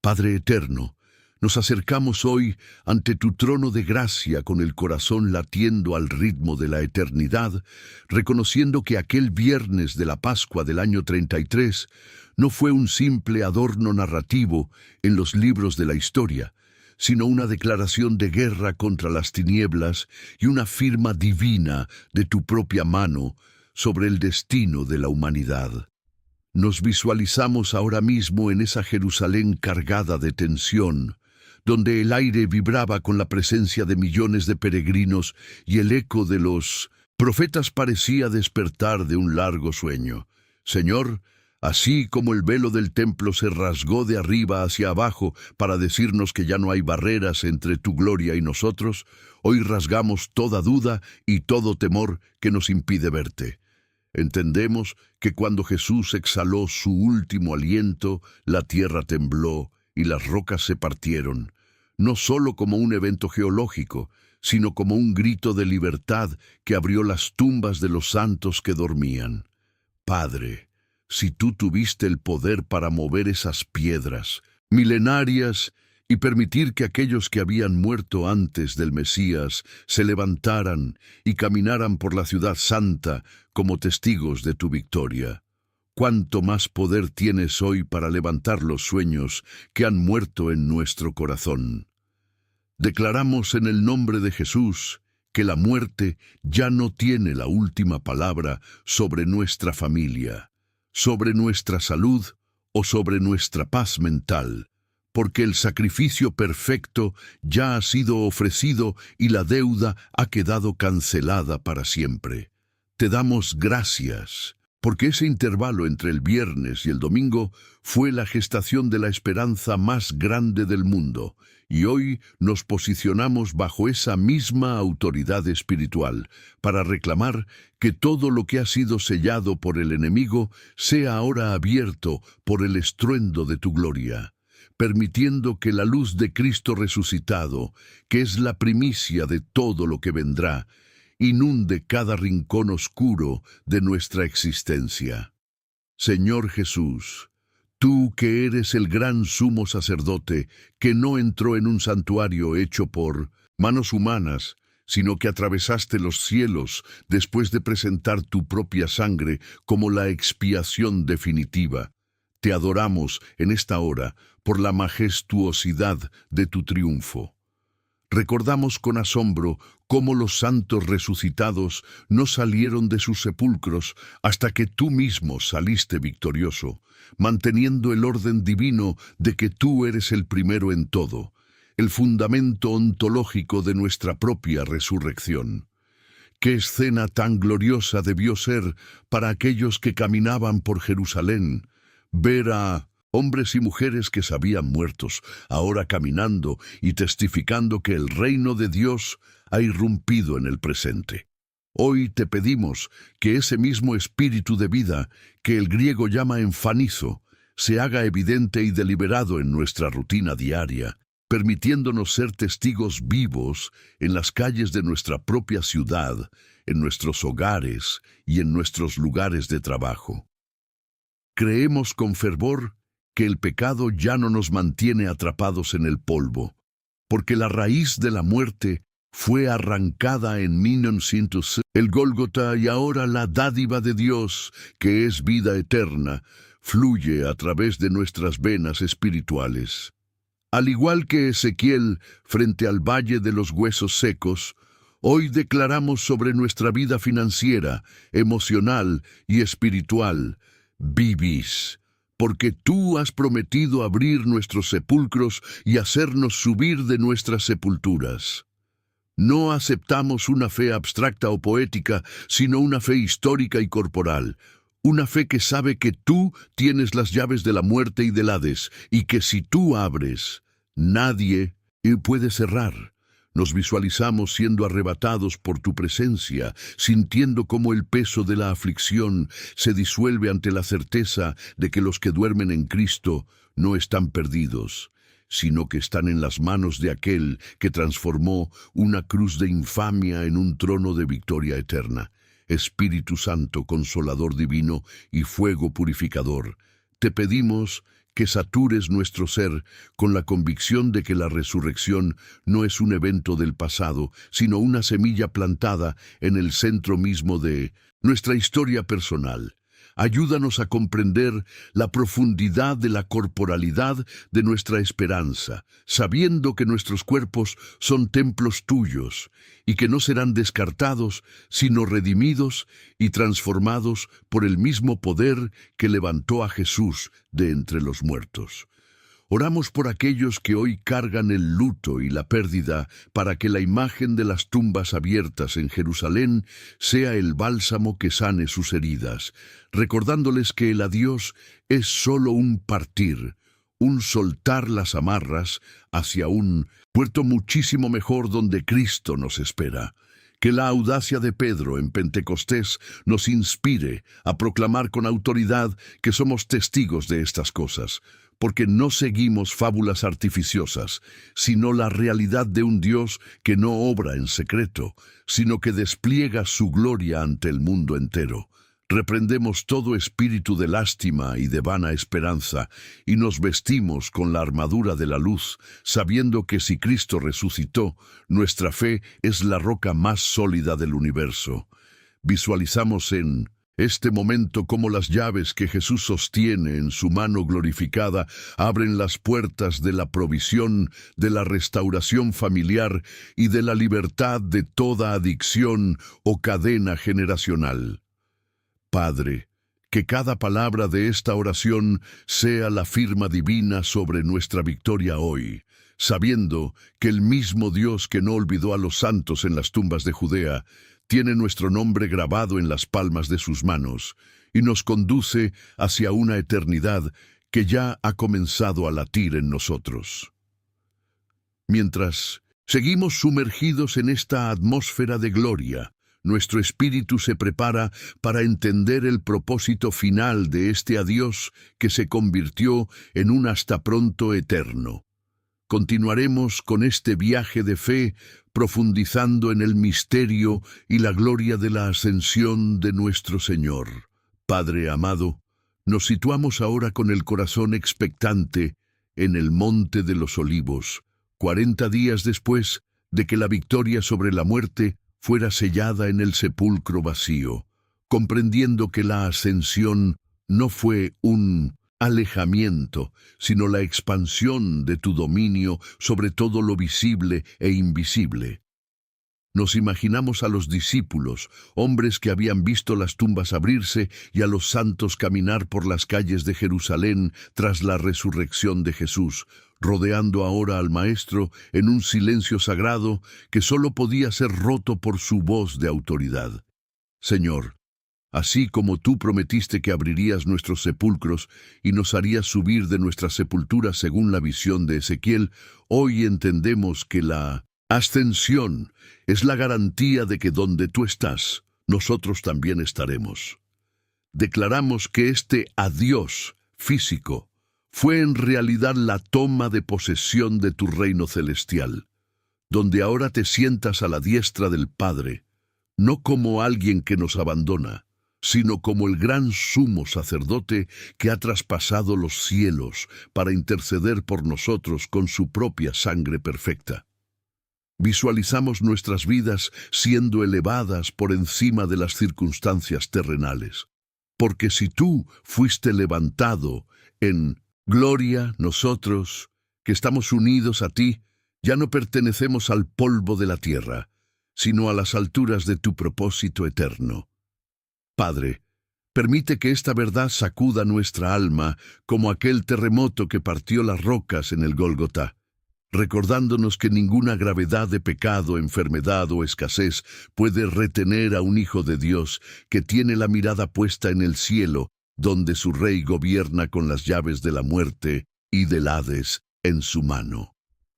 Padre eterno, nos acercamos hoy ante tu trono de gracia con el corazón latiendo al ritmo de la eternidad, reconociendo que aquel viernes de la Pascua del año 33 no fue un simple adorno narrativo en los libros de la historia, sino una declaración de guerra contra las tinieblas y una firma divina de tu propia mano sobre el destino de la humanidad. Nos visualizamos ahora mismo en esa Jerusalén cargada de tensión, donde el aire vibraba con la presencia de millones de peregrinos y el eco de los profetas parecía despertar de un largo sueño. Señor, así como el velo del templo se rasgó de arriba hacia abajo para decirnos que ya no hay barreras entre tu gloria y nosotros, hoy rasgamos toda duda y todo temor que nos impide verte. Entendemos que cuando Jesús exhaló su último aliento, la tierra tembló y las rocas se partieron, no solo como un evento geológico, sino como un grito de libertad que abrió las tumbas de los santos que dormían. Padre, si tú tuviste el poder para mover esas piedras milenarias y permitir que aquellos que habían muerto antes del Mesías se levantaran y caminaran por la ciudad santa como testigos de tu victoria, ¿cuánto más poder tienes hoy para levantar los sueños que han muerto en nuestro corazón? Declaramos en el nombre de Jesús que la muerte ya no tiene la última palabra sobre nuestra familia, sobre nuestra salud o sobre nuestra paz mental, porque el sacrificio perfecto ya ha sido ofrecido y la deuda ha quedado cancelada para siempre. Te damos gracias, porque ese intervalo entre el viernes y el domingo fue la gestación de la esperanza más grande del mundo, y hoy nos posicionamos bajo esa misma autoridad espiritual para reclamar que todo lo que ha sido sellado por el enemigo sea ahora abierto por el estruendo de tu gloria, permitiendo que la luz de Cristo resucitado, que es la primicia de todo lo que vendrá, inunde cada rincón oscuro de nuestra existencia. Señor Jesús, tú que eres el gran sumo sacerdote, que no entró en un santuario hecho por manos humanas, sino que atravesaste los cielos después de presentar tu propia sangre como la expiación definitiva. Te adoramos en esta hora por la majestuosidad de tu triunfo. Recordamos con asombro cómo los santos resucitados no salieron de sus sepulcros hasta que tú mismo saliste victorioso, manteniendo el orden divino de que tú eres el primero en todo, el fundamento ontológico de nuestra propia resurrección. ¡Qué escena tan gloriosa debió ser para aquellos que caminaban por Jerusalén! Ver a hombres y mujeres que se habían muertos, ahora caminando y testificando que el reino de Dios ha irrumpido en el presente. Hoy te pedimos que ese mismo espíritu de vida, que el griego llama enfanizo, se haga evidente y deliberado en nuestra rutina diaria, permitiéndonos ser testigos vivos en las calles de nuestra propia ciudad, en nuestros hogares y en nuestros lugares de trabajo. Creemos con fervor que el pecado ya no nos mantiene atrapados en el polvo, porque la raíz de la muerte fue arrancada en 1900, el Gólgota, y ahora la dádiva de Dios, que es vida eterna, fluye a través de nuestras venas espirituales. Al igual que Ezequiel frente al valle de los huesos secos, hoy declaramos sobre nuestra vida financiera, emocional y espiritual: vivís, porque tú has prometido abrir nuestros sepulcros y hacernos subir de nuestras sepulturas. No aceptamos una fe abstracta o poética, sino una fe histórica y corporal, una fe que sabe que tú tienes las llaves de la muerte y del Hades, y que si tú abres, nadie puede cerrar. Nos visualizamos siendo arrebatados por tu presencia, sintiendo cómo el peso de la aflicción se disuelve ante la certeza de que los que duermen en Cristo no están perdidos, sino que están en las manos de aquel que transformó una cruz de infamia en un trono de victoria eterna. Espíritu Santo, Consolador divino y Fuego purificador, te pedimos que satures nuestro ser con la convicción de que la resurrección no es un evento del pasado, sino una semilla plantada en el centro mismo de nuestra historia personal. Ayúdanos a comprender la profundidad de la corporalidad de nuestra esperanza, sabiendo que nuestros cuerpos son templos tuyos y que no serán descartados, sino redimidos y transformados por el mismo poder que levantó a Jesús de entre los muertos. Oramos por aquellos que hoy cargan el luto y la pérdida, para que la imagen de las tumbas abiertas en Jerusalén sea el bálsamo que sane sus heridas, recordándoles que el adiós es solo un partir, un soltar las amarras hacia un puerto muchísimo mejor donde Cristo nos espera. Que la audacia de Pedro en Pentecostés nos inspire a proclamar con autoridad que somos testigos de estas cosas, porque no seguimos fábulas artificiosas, sino la realidad de un Dios que no obra en secreto, sino que despliega su gloria ante el mundo entero. Reprendemos todo espíritu de lástima y de vana esperanza, y nos vestimos con la armadura de la luz, sabiendo que si Cristo resucitó, nuestra fe es la roca más sólida del universo. Visualizamos en este momento cómo las llaves que Jesús sostiene en su mano glorificada abren las puertas de la provisión, de la restauración familiar y de la libertad de toda adicción o cadena generacional. Padre, que cada palabra de esta oración sea la firma divina sobre nuestra victoria hoy, sabiendo que el mismo Dios que no olvidó a los santos en las tumbas de Judea, tiene nuestro nombre grabado en las palmas de sus manos y nos conduce hacia una eternidad que ya ha comenzado a latir en nosotros. Mientras seguimos sumergidos en esta atmósfera de gloria, nuestro espíritu se prepara para entender el propósito final de este adiós que se convirtió en un hasta pronto eterno. Continuaremos con este viaje de fe, profundizando en el misterio y la gloria de la ascensión de nuestro Señor. Padre amado, nos situamos ahora con el corazón expectante en el Monte de los Olivos, 40 días después de que la victoria sobre la muerte fuera sellada en el sepulcro vacío, comprendiendo que la ascensión no fue un alejamiento, sino la expansión de tu dominio sobre todo lo visible e invisible. Nos imaginamos a los discípulos, hombres que habían visto las tumbas abrirse, y a los santos caminar por las calles de Jerusalén tras la resurrección de Jesús, rodeando ahora al Maestro en un silencio sagrado que solo podía ser roto por su voz de autoridad. Señor, así como tú prometiste que abrirías nuestros sepulcros y nos harías subir de nuestra sepultura según la visión de Ezequiel, hoy entendemos que la ascensión es la garantía de que donde tú estás, nosotros también estaremos. Declaramos que este adiós físico fue en realidad la toma de posesión de tu reino celestial, donde ahora te sientas a la diestra del Padre, no como alguien que nos abandona, sino como el gran sumo sacerdote que ha traspasado los cielos para interceder por nosotros con su propia sangre perfecta. Visualizamos nuestras vidas siendo elevadas por encima de las circunstancias terrenales, porque si tú fuiste levantado en gloria, nosotros, que estamos unidos a ti, ya no pertenecemos al polvo de la tierra, sino a las alturas de tu propósito eterno. Padre, permite que esta verdad sacuda nuestra alma como aquel terremoto que partió las rocas en el Gólgota, recordándonos que ninguna gravedad de pecado, enfermedad o escasez puede retener a un hijo de Dios que tiene la mirada puesta en el cielo, donde su Rey gobierna con las llaves de la muerte y del Hades en su mano.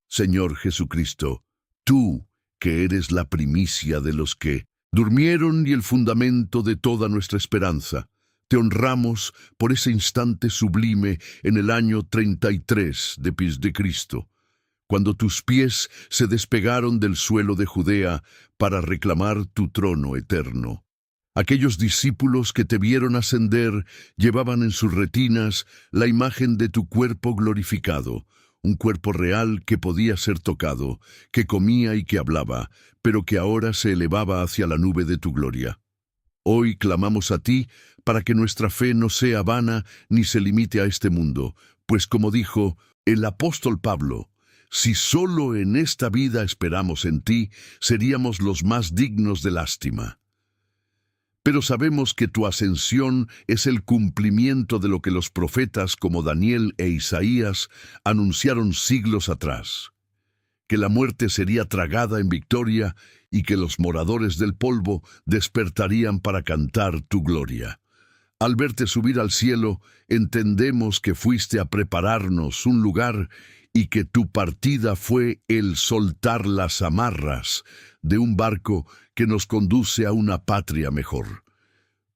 Señor Jesucristo, tú, que eres la primicia de los que durmieron y el fundamento de toda nuestra esperanza, te honramos por ese instante sublime en el año 33 de Cristo, cuando tus pies se despegaron del suelo de Judea para reclamar tu trono eterno. Aquellos discípulos que te vieron ascender llevaban en sus retinas la imagen de tu cuerpo glorificado, un cuerpo real que podía ser tocado, que comía y que hablaba, pero que ahora se elevaba hacia la nube de tu gloria. Hoy clamamos a ti para que nuestra fe no sea vana ni se limite a este mundo, pues como dijo el apóstol Pablo, si solo en esta vida esperamos en ti, seríamos los más dignos de lástima. Pero sabemos que tu ascensión es el cumplimiento de lo que los profetas como Daniel e Isaías anunciaron siglos atrás, que la muerte sería tragada en victoria y que los moradores del polvo despertarían para cantar tu gloria. Al verte subir al cielo, entendemos que fuiste a prepararnos un lugar y que tu partida fue el soltar las amarras de un barco que nos conduce a una patria mejor.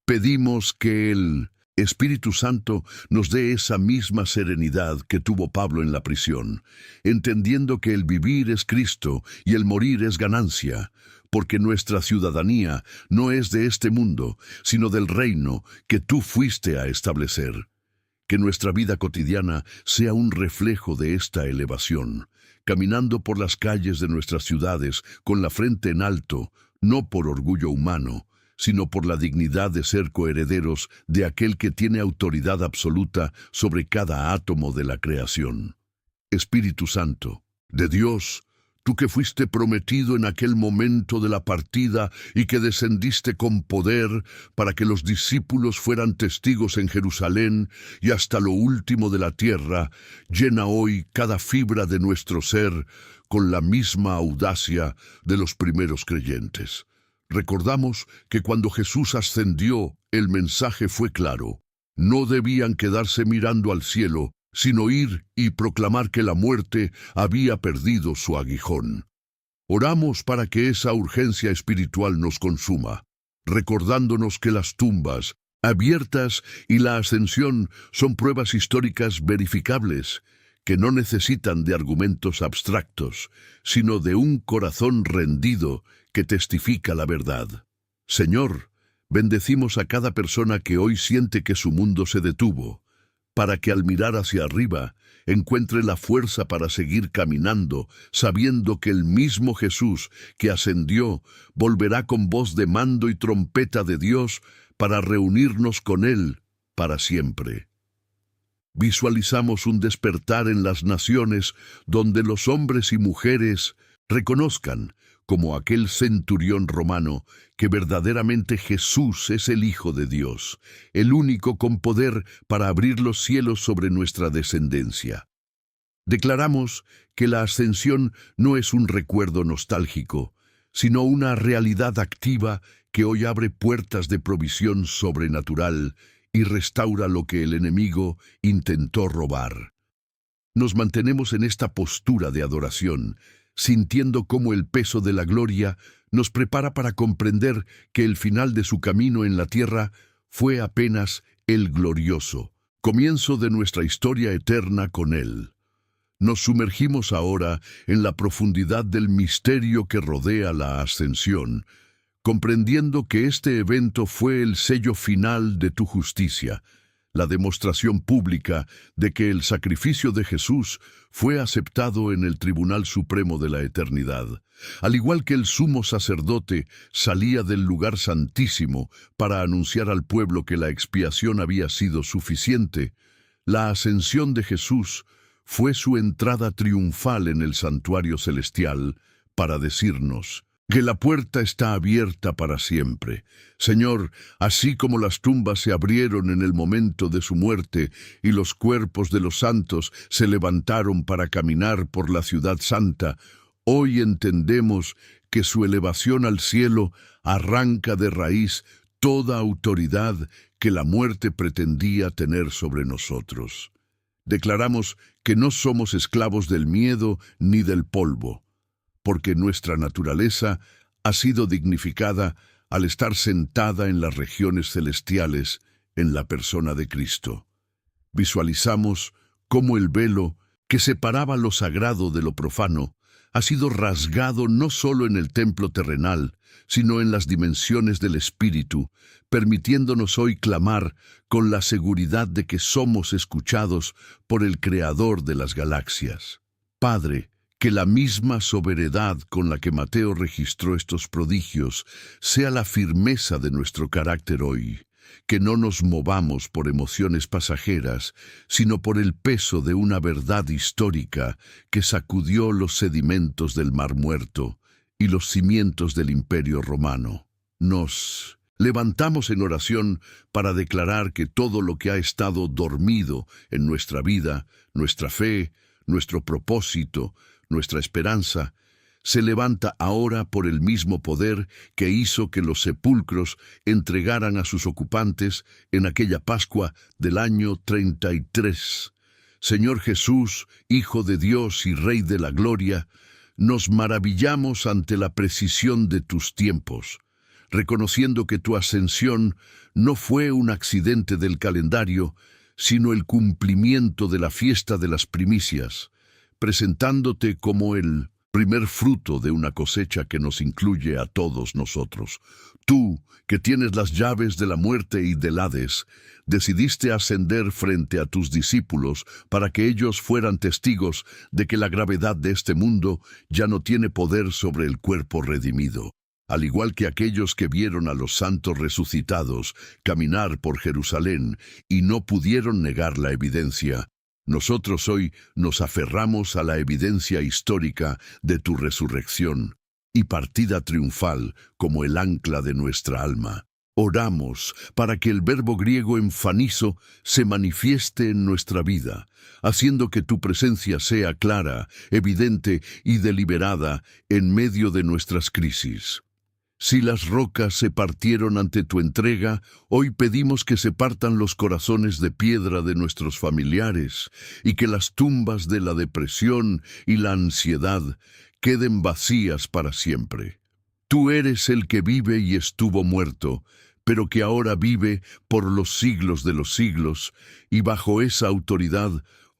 Pedimos que el Espíritu Santo nos dé esa misma serenidad que tuvo Pablo en la prisión, entendiendo que el vivir es Cristo y el morir es ganancia, porque nuestra ciudadanía no es de este mundo, sino del reino que tú fuiste a establecer. Que nuestra vida cotidiana sea un reflejo de esta elevación, caminando por las calles de nuestras ciudades con la frente en alto, no por orgullo humano, sino por la dignidad de ser coherederos de aquel que tiene autoridad absoluta sobre cada átomo de la creación. Espíritu Santo, de Dios, tú que fuiste prometido en aquel momento de la partida y que descendiste con poder para que los discípulos fueran testigos en Jerusalén y hasta lo último de la tierra, llena hoy cada fibra de nuestro ser con la misma audacia de los primeros creyentes. Recordamos que cuando Jesús ascendió, el mensaje fue claro. No debían quedarse mirando al cielo, sino ir y proclamar que la muerte había perdido su aguijón. Oramos para que esa urgencia espiritual nos consuma, recordándonos que las tumbas abiertas y la ascensión son pruebas históricas verificables, que no necesitan de argumentos abstractos, sino de un corazón rendido que testifica la verdad. Señor, bendecimos a cada persona que hoy siente que su mundo se detuvo, para que al mirar hacia arriba encuentre la fuerza para seguir caminando, sabiendo que el mismo Jesús que ascendió volverá con voz de mando y trompeta de Dios para reunirnos con Él para siempre. Visualizamos un despertar en las naciones donde los hombres y mujeres reconozcan, como aquel centurión romano, que verdaderamente Jesús es el Hijo de Dios, el único con poder para abrir los cielos sobre nuestra descendencia. Declaramos que la ascensión no es un recuerdo nostálgico, sino una realidad activa que hoy abre puertas de provisión sobrenatural y restaura lo que el enemigo intentó robar. Nos mantenemos en esta postura de adoración, sintiendo cómo el peso de la gloria nos prepara para comprender que el final de su camino en la tierra fue apenas el glorioso comienzo de nuestra historia eterna con Él. Nos sumergimos ahora en la profundidad del misterio que rodea la ascensión, comprendiendo que este evento fue el sello final de tu justicia, la demostración pública de que el sacrificio de Jesús fue aceptado en el Tribunal Supremo de la Eternidad. Al igual que el sumo sacerdote salía del lugar santísimo para anunciar al pueblo que la expiación había sido suficiente, la ascensión de Jesús fue su entrada triunfal en el santuario celestial para decirnos que la puerta está abierta para siempre. Señor, así como las tumbas se abrieron en el momento de su muerte y los cuerpos de los santos se levantaron para caminar por la ciudad santa, hoy entendemos que su elevación al cielo arranca de raíz toda autoridad que la muerte pretendía tener sobre nosotros. Declaramos que no somos esclavos del miedo ni del polvo, porque nuestra naturaleza ha sido dignificada al estar sentada en las regiones celestiales en la persona de Cristo. Visualizamos cómo el velo que separaba lo sagrado de lo profano ha sido rasgado no solo en el templo terrenal, sino en las dimensiones del Espíritu, permitiéndonos hoy clamar con la seguridad de que somos escuchados por el Creador de las galaxias. Padre, que la misma sobriedad con la que Mateo registró estos prodigios sea la firmeza de nuestro carácter hoy, que no nos movamos por emociones pasajeras, sino por el peso de una verdad histórica que sacudió los sedimentos del Mar Muerto y los cimientos del Imperio Romano. Nos levantamos en oración para declarar que todo lo que ha estado dormido en nuestra vida, nuestra fe, nuestro propósito, nuestra esperanza, se levanta ahora por el mismo poder que hizo que los sepulcros entregaran a sus ocupantes en aquella Pascua del año 33. Señor Jesús, Hijo de Dios y Rey de la Gloria, nos maravillamos ante la precisión de tus tiempos, reconociendo que tu ascensión no fue un accidente del calendario, sino el cumplimiento de la fiesta de las primicias, presentándote como el primer fruto de una cosecha que nos incluye a todos nosotros. Tú, que tienes las llaves de la muerte y del Hades, decidiste ascender frente a tus discípulos para que ellos fueran testigos de que la gravedad de este mundo ya no tiene poder sobre el cuerpo redimido. Al igual que aquellos que vieron a los santos resucitados caminar por Jerusalén y no pudieron negar la evidencia, nosotros hoy nos aferramos a la evidencia histórica de tu resurrección y partida triunfal como el ancla de nuestra alma. Oramos para que el verbo griego enfanizo se manifieste en nuestra vida, haciendo que tu presencia sea clara, evidente y deliberada en medio de nuestras crisis. Si las rocas se partieron ante tu entrega, hoy pedimos que se partan los corazones de piedra de nuestros familiares y que las tumbas de la depresión y la ansiedad queden vacías para siempre. Tú eres el que vive y estuvo muerto, pero que ahora vive por los siglos de los siglos, y bajo esa autoridad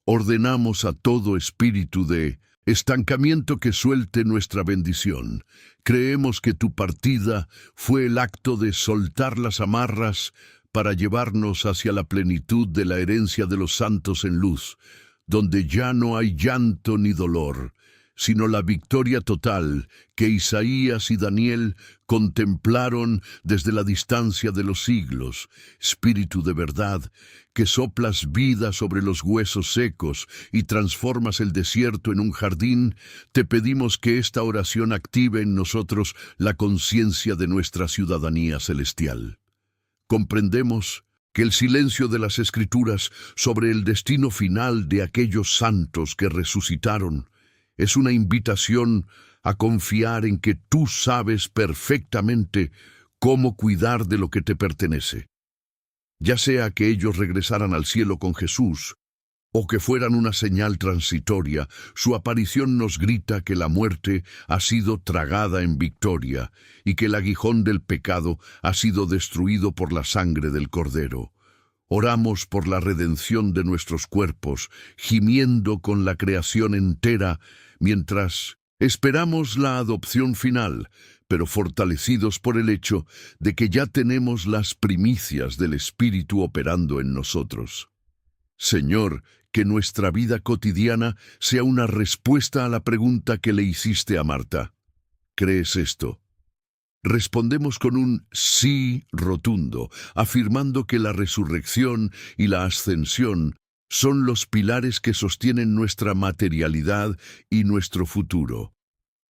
ordenamos a todo espíritu de estancamiento que suelte nuestra bendición. Creemos que tu partida fue el acto de soltar las amarras para llevarnos hacia la plenitud de la herencia de los santos en luz, donde ya no hay llanto ni dolor, sino la victoria total que Isaías y Daniel contemplaron desde la distancia de los siglos. Espíritu de verdad, que soplas vida sobre los huesos secos y transformas el desierto en un jardín, te pedimos que esta oración active en nosotros la conciencia de nuestra ciudadanía celestial. Comprendemos que el silencio de las Escrituras sobre el destino final de aquellos santos que resucitaron es una invitación a confiar en que tú sabes perfectamente cómo cuidar de lo que te pertenece. Ya sea que ellos regresaran al cielo con Jesús, o que fueran una señal transitoria, su aparición nos grita que la muerte ha sido tragada en victoria y que el aguijón del pecado ha sido destruido por la sangre del Cordero. Oramos por la redención de nuestros cuerpos, gimiendo con la creación entera, mientras esperamos la adopción final, pero fortalecidos por el hecho de que ya tenemos las primicias del Espíritu operando en nosotros. Señor, que nuestra vida cotidiana sea una respuesta a la pregunta que le hiciste a Marta. ¿Crees esto? Respondemos con un sí rotundo, afirmando que la resurrección y la ascensión son los pilares que sostienen nuestra materialidad y nuestro futuro.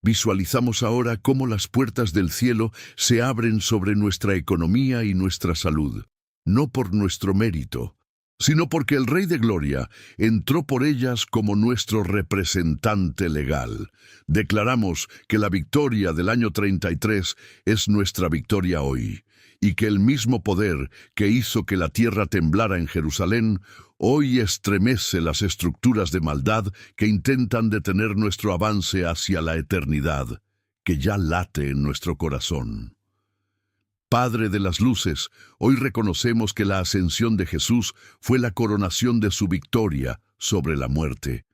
Visualizamos ahora cómo las puertas del cielo se abren sobre nuestra economía y nuestra salud, no por nuestro mérito, sino porque el Rey de Gloria entró por ellas como nuestro representante legal. Declaramos que la victoria del año 33 es nuestra victoria hoy, y que el mismo poder que hizo que la tierra temblara en Jerusalén, hoy estremece las estructuras de maldad que intentan detener nuestro avance hacia la eternidad, que ya late en nuestro corazón. Padre de las luces, hoy reconocemos que la ascensión de Jesús fue la coronación de su victoria sobre la muerte.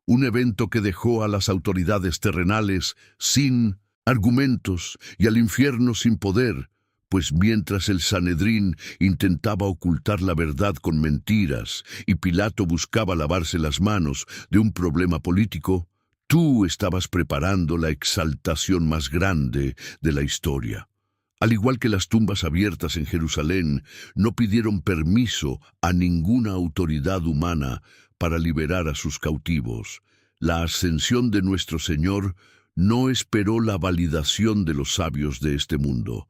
un evento que dejó a las autoridades terrenales sin argumentos y al infierno sin poder, pues mientras el Sanedrín intentaba ocultar la verdad con mentiras y Pilato buscaba lavarse las manos de un problema político, tú estabas preparando la exaltación más grande de la historia. Al igual que las tumbas abiertas en Jerusalén, no pidieron permiso a ninguna autoridad humana para liberar a sus cautivos. La ascensión de nuestro Señor no esperó la validación de los sabios de este mundo,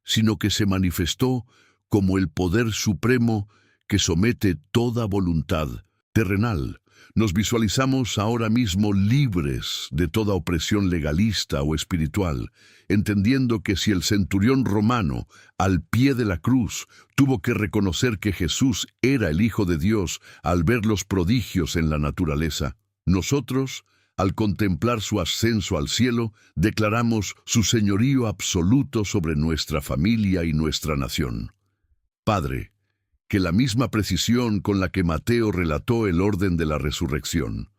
sino que se manifestó como el poder supremo que somete toda voluntad terrenal. Nos visualizamos ahora mismo libres de toda opresión legalista o espiritual, entendiendo que si el centurión romano, al pie de la cruz, tuvo que reconocer que Jesús era el Hijo de Dios al ver los prodigios en la naturaleza, nosotros, al contemplar su ascenso al cielo, declaramos su señorío absoluto sobre nuestra familia y nuestra nación. Padre, que la misma precisión con la que Mateo relató el orden de la resurrección,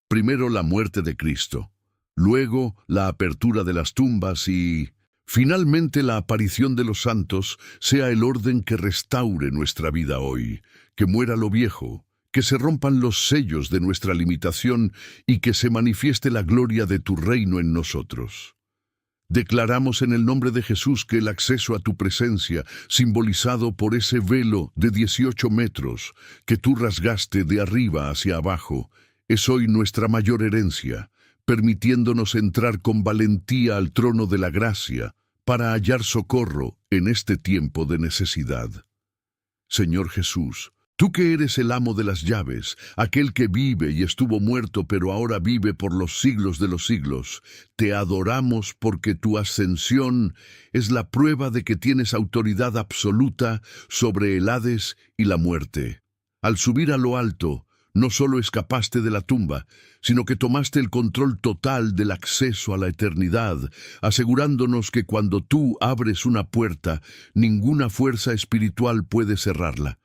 primero la muerte de Cristo, luego la apertura de las tumbas y, finalmente, la aparición de los santos, sea el orden que restaure nuestra vida hoy, que muera lo viejo, que se rompan los sellos de nuestra limitación y que se manifieste la gloria de tu reino en nosotros. Declaramos en el nombre de Jesús que el acceso a tu presencia, simbolizado por ese velo de 18 metros que tú rasgaste de arriba hacia abajo, es hoy nuestra mayor herencia, permitiéndonos entrar con valentía al trono de la gracia para hallar socorro en este tiempo de necesidad. Señor Jesús, tú que eres el amo de las llaves, aquel que vive y estuvo muerto pero ahora vive por los siglos de los siglos, te adoramos porque tu ascensión es la prueba de que tienes autoridad absoluta sobre el Hades y la muerte. Al subir a lo alto, no solo escapaste de la tumba, sino que tomaste el control total del acceso a la eternidad, asegurándonos que cuando tú abres una puerta, ninguna fuerza espiritual puede cerrarla.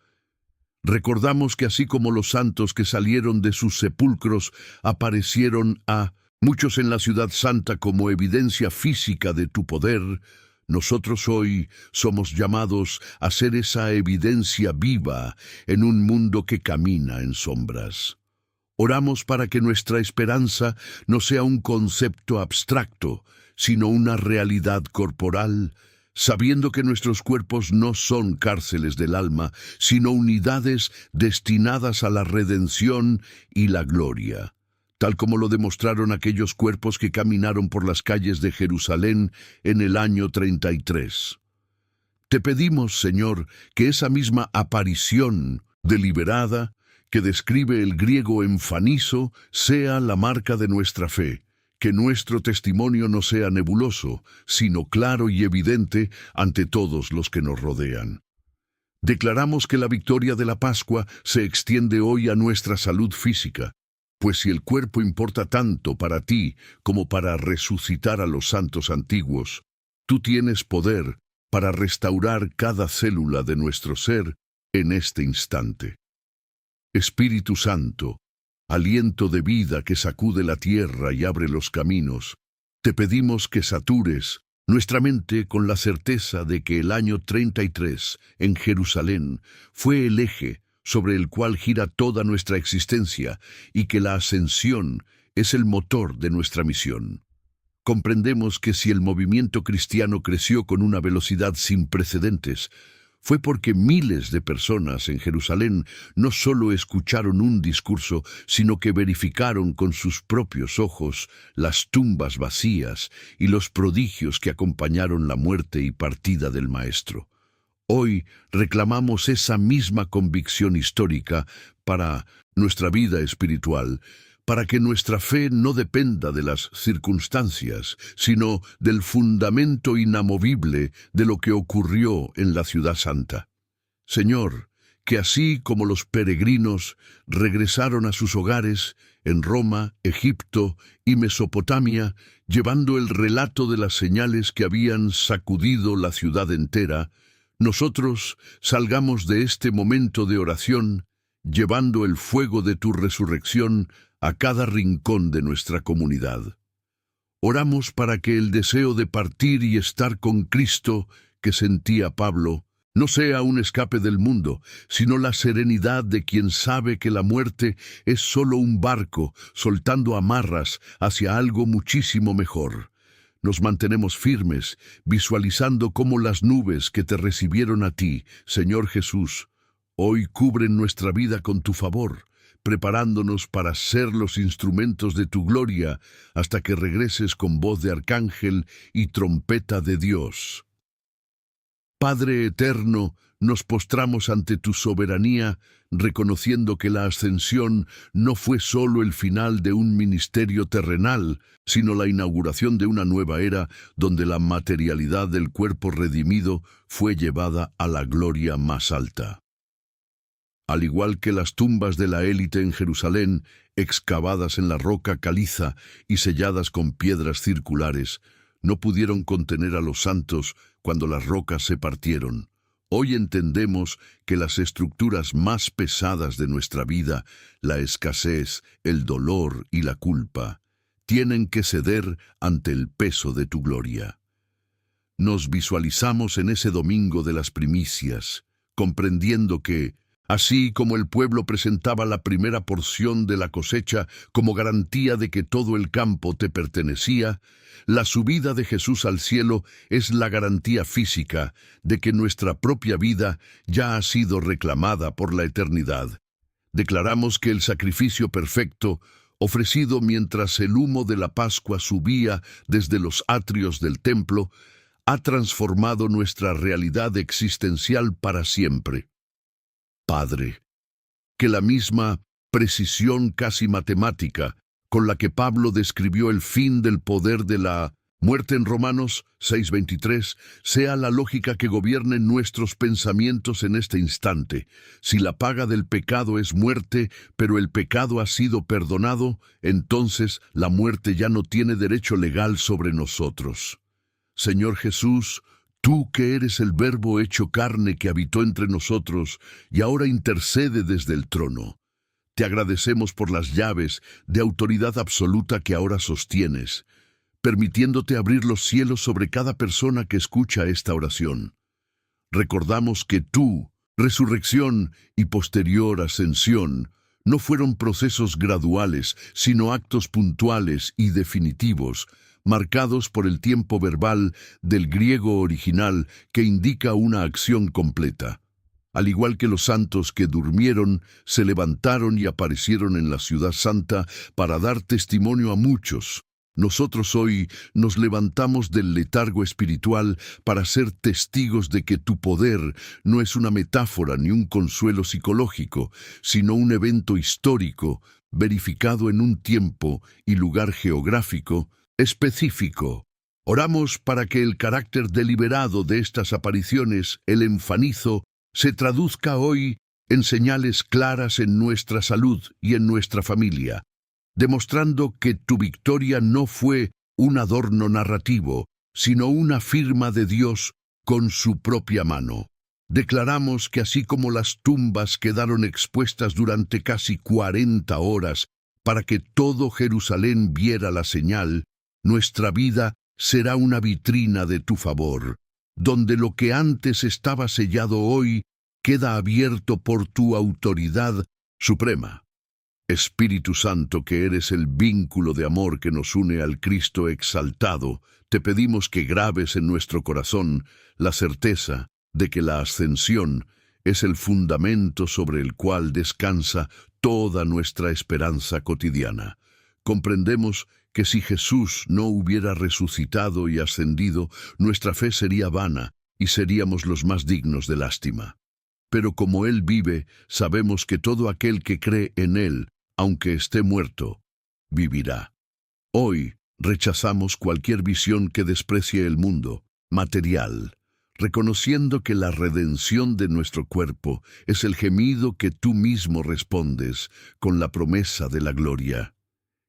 Recordamos que así como los santos que salieron de sus sepulcros aparecieron a muchos en la ciudad santa como evidencia física de tu poder, nosotros hoy somos llamados a ser esa evidencia viva en un mundo que camina en sombras. Oramos para que nuestra esperanza no sea un concepto abstracto, sino una realidad corporal, sabiendo que nuestros cuerpos no son cárceles del alma, sino unidades destinadas a la redención y la gloria, tal como lo demostraron aquellos cuerpos que caminaron por las calles de Jerusalén en el año 33. Te pedimos, Señor, que esa misma aparición deliberada que describe el griego enfanizo sea la marca de nuestra fe, que nuestro testimonio no sea nebuloso, sino claro y evidente ante todos los que nos rodean. Declaramos que la victoria de la Pascua se extiende hoy a nuestra salud física, pues si el cuerpo importa tanto para ti como para resucitar a los santos antiguos, tú tienes poder para restaurar cada célula de nuestro ser en este instante. Espíritu Santo, aliento de vida que sacude la tierra y abre los caminos, te pedimos que satures nuestra mente con la certeza de que el año 33 en Jerusalén fue el eje sobre el cual gira toda nuestra existencia y que la ascensión es el motor de nuestra misión. Comprendemos que si el movimiento cristiano creció con una velocidad sin precedentes, fue porque miles de personas en Jerusalén no solo escucharon un discurso, sino que verificaron con sus propios ojos las tumbas vacías y los prodigios que acompañaron la muerte y partida del Maestro. Hoy reclamamos esa misma convicción histórica para nuestra vida espiritual, para que nuestra fe no dependa de las circunstancias, sino del fundamento inamovible de lo que ocurrió en la ciudad santa. Señor, que así como los peregrinos regresaron a sus hogares en Roma, Egipto y Mesopotamia, llevando el relato de las señales que habían sacudido la ciudad entera, nosotros salgamos de este momento de oración llevando el fuego de tu resurrección a cada rincón de nuestra comunidad. Oramos para que el deseo de partir y estar con Cristo que sentía Pablo no sea un escape del mundo, sino la serenidad de quien sabe que la muerte es solo un barco soltando amarras hacia algo muchísimo mejor. Nos mantenemos firmes, visualizando cómo las nubes que te recibieron a ti, Señor Jesús, hoy cubren nuestra vida con tu favor, preparándonos para ser los instrumentos de tu gloria hasta que regreses con voz de arcángel y trompeta de Dios. Padre eterno, nos postramos ante tu soberanía, reconociendo que la ascensión no fue solo el final de un ministerio terrenal, sino la inauguración de una nueva era donde la materialidad del cuerpo redimido fue llevada a la gloria más alta. Al igual que las tumbas de la élite en Jerusalén, excavadas en la roca caliza y selladas con piedras circulares, no pudieron contener a los santos cuando las rocas se partieron. Hoy entendemos que las estructuras más pesadas de nuestra vida, la escasez, el dolor y la culpa, tienen que ceder ante el peso de tu gloria. Nos visualizamos en ese domingo de las primicias, comprendiendo que, así como el pueblo presentaba la primera porción de la cosecha como garantía de que todo el campo te pertenecía, la subida de Jesús al cielo es la garantía física de que nuestra propia vida ya ha sido reclamada por la eternidad. Declaramos que el sacrificio perfecto, ofrecido mientras el humo de la Pascua subía desde los atrios del templo, ha transformado nuestra realidad existencial para siempre. Padre, que la misma precisión casi matemática con la que Pablo describió el fin del poder de la muerte en Romanos 6:23 sea la lógica que gobierne nuestros pensamientos en este instante. Si la paga del pecado es muerte, pero el pecado ha sido perdonado, entonces la muerte ya no tiene derecho legal sobre nosotros. Señor Jesús, tú que eres el Verbo hecho carne que habitó entre nosotros y ahora intercede desde el trono, te agradecemos por las llaves de autoridad absoluta que ahora sostienes, permitiéndote abrir los cielos sobre cada persona que escucha esta oración. Recordamos que tu resurrección y posterior ascensión no fueron procesos graduales, sino actos puntuales y definitivos, marcados por el tiempo verbal del griego original que indica una acción completa. Al igual que los santos que durmieron, se levantaron y aparecieron en la ciudad santa para dar testimonio a muchos. Nosotros hoy nos levantamos del letargo espiritual para ser testigos de que tu poder no es una metáfora ni un consuelo psicológico, sino un evento histórico, verificado en un tiempo y lugar geográfico específico. Oramos para que el carácter deliberado de estas apariciones, el enfanizo, se traduzca hoy en señales claras en nuestra salud y en nuestra familia, demostrando que tu victoria no fue un adorno narrativo, sino una firma de Dios con su propia mano. Declaramos que así como las tumbas quedaron expuestas durante casi 40 horas para que todo Jerusalén viera la señal, nuestra vida será una vitrina de tu favor, donde lo que antes estaba sellado hoy queda abierto por tu autoridad suprema. Espíritu Santo, que eres el vínculo de amor que nos une al Cristo exaltado, te pedimos que grabes en nuestro corazón la certeza de que la ascensión es el fundamento sobre el cual descansa toda nuestra esperanza cotidiana. Comprendemos que si Jesús no hubiera resucitado y ascendido, nuestra fe sería vana y seríamos los más dignos de lástima. Pero como Él vive, sabemos que todo aquel que cree en Él, aunque esté muerto, vivirá. Hoy rechazamos cualquier visión que desprecie el mundo material, reconociendo que la redención de nuestro cuerpo es el gemido que tú mismo respondes con la promesa de la gloria.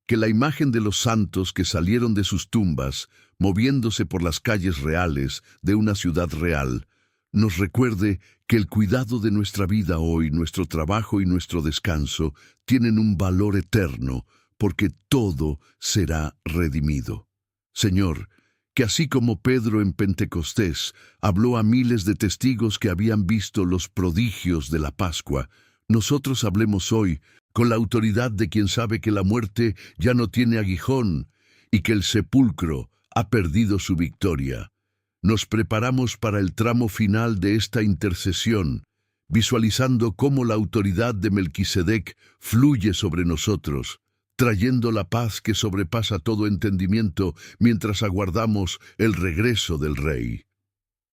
Que la imagen de los santos que salieron de sus tumbas, moviéndose por las calles reales de una ciudad real, nos recuerde que el cuidado de nuestra vida hoy, nuestro trabajo y nuestro descanso tienen un valor eterno, porque todo será redimido. Señor, que así como Pedro en Pentecostés habló a miles de testigos que habían visto los prodigios de la Pascua, nosotros hablemos hoy con la autoridad de quien sabe que la muerte ya no tiene aguijón y que el sepulcro ha perdido su victoria. Nos preparamos para el tramo final de esta intercesión, visualizando cómo la autoridad de Melquisedec fluye sobre nosotros, trayendo la paz que sobrepasa todo entendimiento mientras aguardamos el regreso del Rey.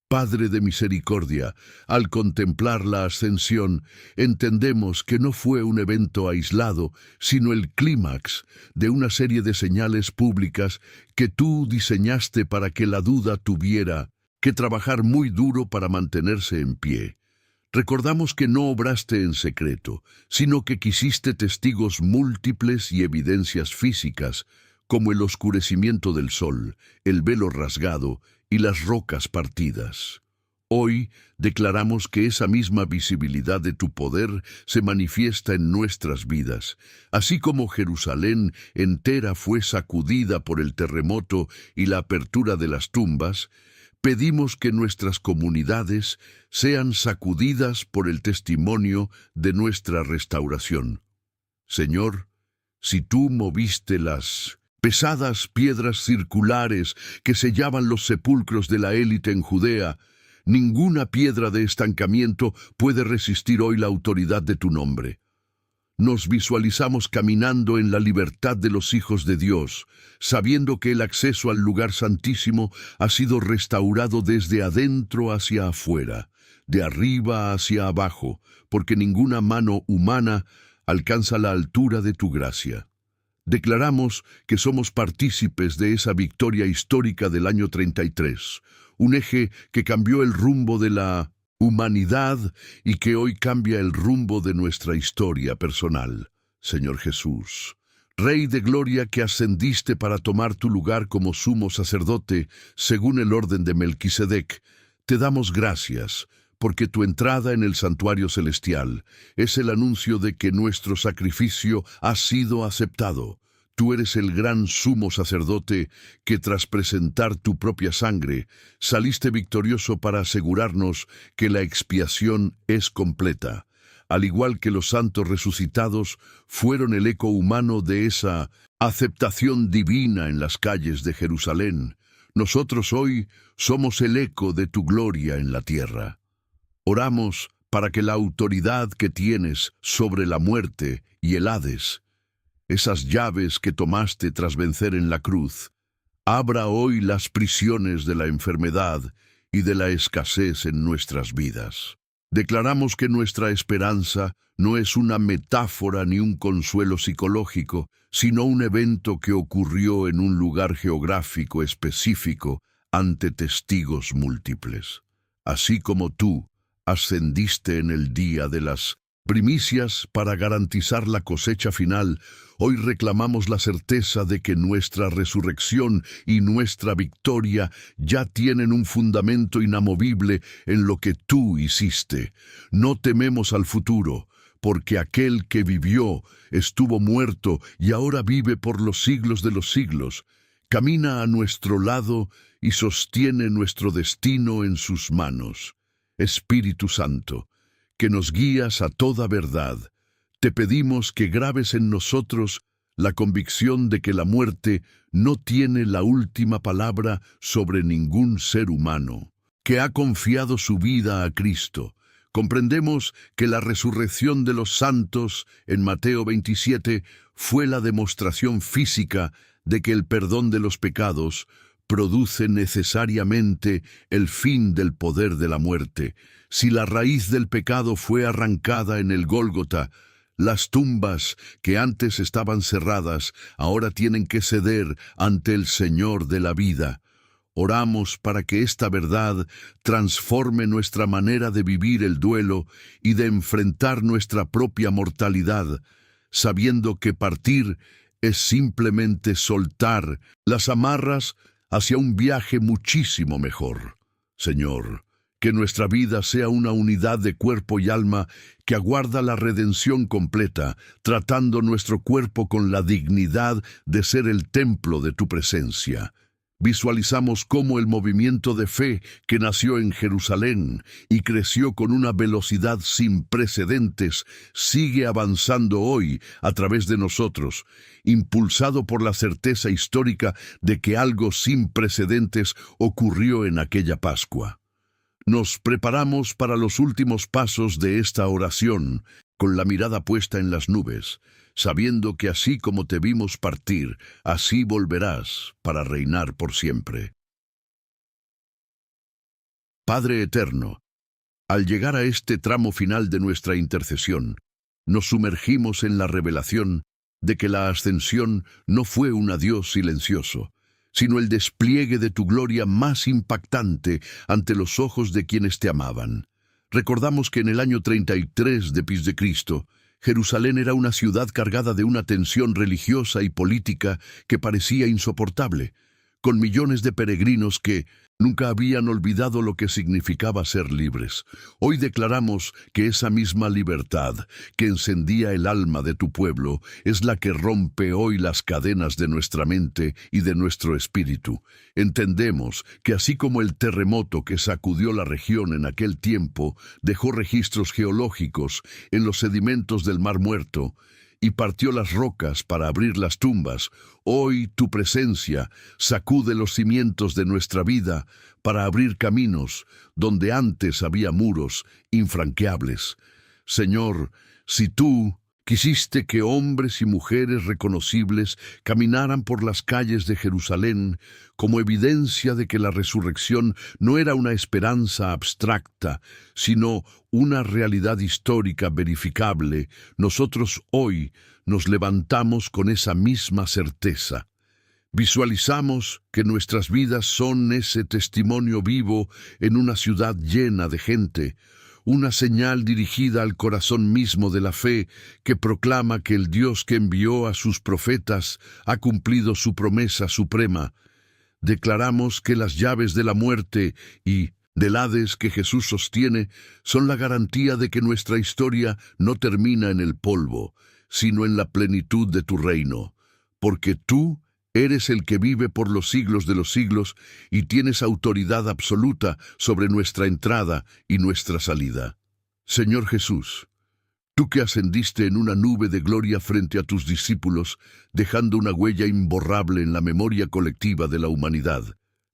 Padre de misericordia, al contemplar la ascensión, entendemos que no fue un evento aislado, sino el clímax de una serie de señales públicas que tú diseñaste para que la duda tuviera que trabajar muy duro para mantenerse en pie. Recordamos que no obraste en secreto, sino que quisiste testigos múltiples y evidencias físicas, como el oscurecimiento del sol, el velo rasgado y las rocas partidas. Hoy declaramos que esa misma visibilidad de tu poder se manifiesta en nuestras vidas, así como Jerusalén entera fue sacudida por el terremoto y la apertura de las tumbas. Pedimos que nuestras comunidades sean sacudidas por el testimonio de nuestra restauración. Señor, si tú moviste las pesadas piedras circulares que sellaban los sepulcros de la élite en Judea, ninguna piedra de estancamiento puede resistir hoy la autoridad de tu nombre. Nos visualizamos caminando en la libertad de los hijos de Dios, sabiendo que el acceso al lugar santísimo ha sido restaurado desde adentro hacia afuera, de arriba hacia abajo, porque ninguna mano humana alcanza la altura de tu gracia. Declaramos que somos partícipes de esa victoria histórica del año 33, un eje que cambió el rumbo de la humanidad y que hoy cambia el rumbo de nuestra historia personal. Señor Jesús, Rey de gloria que ascendiste para tomar tu lugar como sumo sacerdote, según el orden de Melquisedec, te damos gracias, porque tu entrada en el santuario celestial es el anuncio de que nuestro sacrificio ha sido aceptado. Tú eres el gran sumo sacerdote que tras presentar tu propia sangre, saliste victorioso para asegurarnos que la expiación es completa. Al igual que los santos resucitados fueron el eco humano de esa aceptación divina en las calles de Jerusalén, nosotros hoy somos el eco de tu gloria en la tierra. Oramos para que la autoridad que tienes sobre la muerte y el Hades, esas llaves que tomaste tras vencer en la cruz, abra hoy las prisiones de la enfermedad y de la escasez en nuestras vidas. Declaramos que nuestra esperanza no es una metáfora ni un consuelo psicológico, sino un evento que ocurrió en un lugar geográfico específico ante testigos múltiples. Así como tú ascendiste en el día de las primicias para garantizar la cosecha final, hoy reclamamos la certeza de que nuestra resurrección y nuestra victoria ya tienen un fundamento inamovible en lo que tú hiciste. No tememos al futuro, porque aquel que vivió estuvo muerto y ahora vive por los siglos de los siglos. Camina a nuestro lado y sostiene nuestro destino en sus manos. Espíritu Santo, que nos guías a toda verdad, te pedimos que grabes en nosotros la convicción de que la muerte no tiene la última palabra sobre ningún ser humano, que ha confiado su vida a Cristo. Comprendemos que la resurrección de los santos en Mateo 27 fue la demostración física de que el perdón de los pecados produce necesariamente el fin del poder de la muerte. Si la raíz del pecado fue arrancada en el Gólgota, las tumbas que antes estaban cerradas ahora tienen que ceder ante el Señor de la vida. Oramos para que esta verdad transforme nuestra manera de vivir el duelo y de enfrentar nuestra propia mortalidad, sabiendo que partir es simplemente soltar las amarras hacia un viaje muchísimo mejor. Señor, que nuestra vida sea una unidad de cuerpo y alma que aguarda la redención completa, tratando nuestro cuerpo con la dignidad de ser el templo de tu presencia. Visualizamos cómo el movimiento de fe que nació en Jerusalén y creció con una velocidad sin precedentes sigue avanzando hoy a través de nosotros, impulsado por la certeza histórica de que algo sin precedentes ocurrió en aquella Pascua. Nos preparamos para los últimos pasos de esta oración, con la mirada puesta en las nubes, sabiendo que así como te vimos partir, así volverás para reinar por siempre. Padre eterno, al llegar a este tramo final de nuestra intercesión, nos sumergimos en la revelación de que la ascensión no fue un adiós silencioso, sino el despliegue de tu gloria más impactante ante los ojos de quienes te amaban. Recordamos que en el año 33 después de Cristo, Jerusalén era una ciudad cargada de una tensión religiosa y política que parecía insoportable, con millones de peregrinos que nunca habían olvidado lo que significaba ser libres. Hoy declaramos que esa misma libertad que encendía el alma de tu pueblo es la que rompe hoy las cadenas de nuestra mente y de nuestro espíritu. Entendemos que así como el terremoto que sacudió la región en aquel tiempo dejó registros geológicos en los sedimentos del Mar Muerto, y partió las rocas para abrir las tumbas, hoy tu presencia sacude los cimientos de nuestra vida para abrir caminos donde antes había muros infranqueables. Señor, si tú quisiste que hombres y mujeres reconocibles caminaran por las calles de Jerusalén como evidencia de que la resurrección no era una esperanza abstracta, sino una realidad histórica verificable, nosotros hoy nos levantamos con esa misma certeza. Visualizamos que nuestras vidas son ese testimonio vivo en una ciudad llena de gente, una señal dirigida al corazón mismo de la fe que proclama que el Dios que envió a sus profetas ha cumplido su promesa suprema. Declaramos que las llaves de la muerte y del Hades que Jesús sostiene son la garantía de que nuestra historia no termina en el polvo, sino en la plenitud de tu reino, porque tú eres el que vive por los siglos de los siglos y tienes autoridad absoluta sobre nuestra entrada y nuestra salida. Señor Jesús, tú que ascendiste en una nube de gloria frente a tus discípulos, dejando una huella imborrable en la memoria colectiva de la humanidad,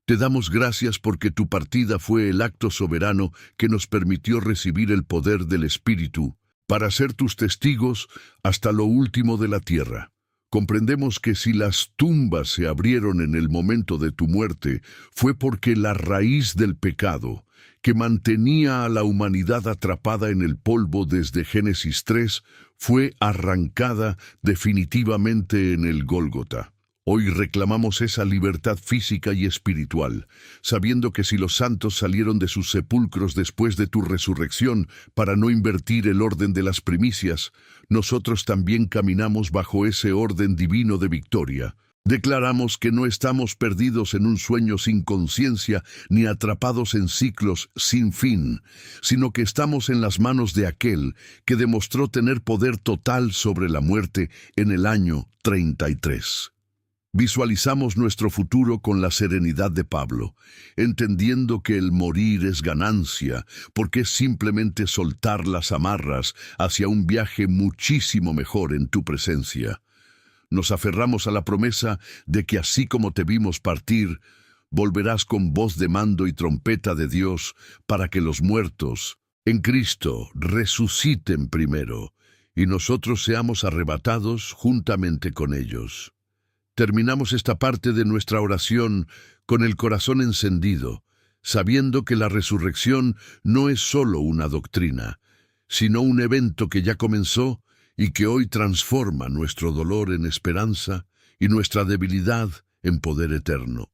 te damos gracias porque tu partida fue el acto soberano que nos permitió recibir el poder del Espíritu para ser tus testigos hasta lo último de la tierra. Comprendemos que si las tumbas se abrieron en el momento de tu muerte, fue porque la raíz del pecado, que mantenía a la humanidad atrapada en el polvo desde Génesis 3, fue arrancada definitivamente en el Gólgota. Hoy reclamamos esa libertad física y espiritual, sabiendo que si los santos salieron de sus sepulcros después de tu resurrección para no invertir el orden de las primicias, nosotros también caminamos bajo ese orden divino de victoria. Declaramos que no estamos perdidos en un sueño sin conciencia ni atrapados en ciclos sin fin, sino que estamos en las manos de aquel que demostró tener poder total sobre la muerte en el año 33. Visualizamos nuestro futuro con la serenidad de Pablo, entendiendo que el morir es ganancia, porque es simplemente soltar las amarras hacia un viaje muchísimo mejor en tu presencia. Nos aferramos a la promesa de que así como te vimos partir, volverás con voz de mando y trompeta de Dios para que los muertos en Cristo resuciten primero y nosotros seamos arrebatados juntamente con ellos. Terminamos esta parte de nuestra oración con el corazón encendido, sabiendo que la resurrección no es solo una doctrina, sino un evento que ya comenzó y que hoy transforma nuestro dolor en esperanza y nuestra debilidad en poder eterno.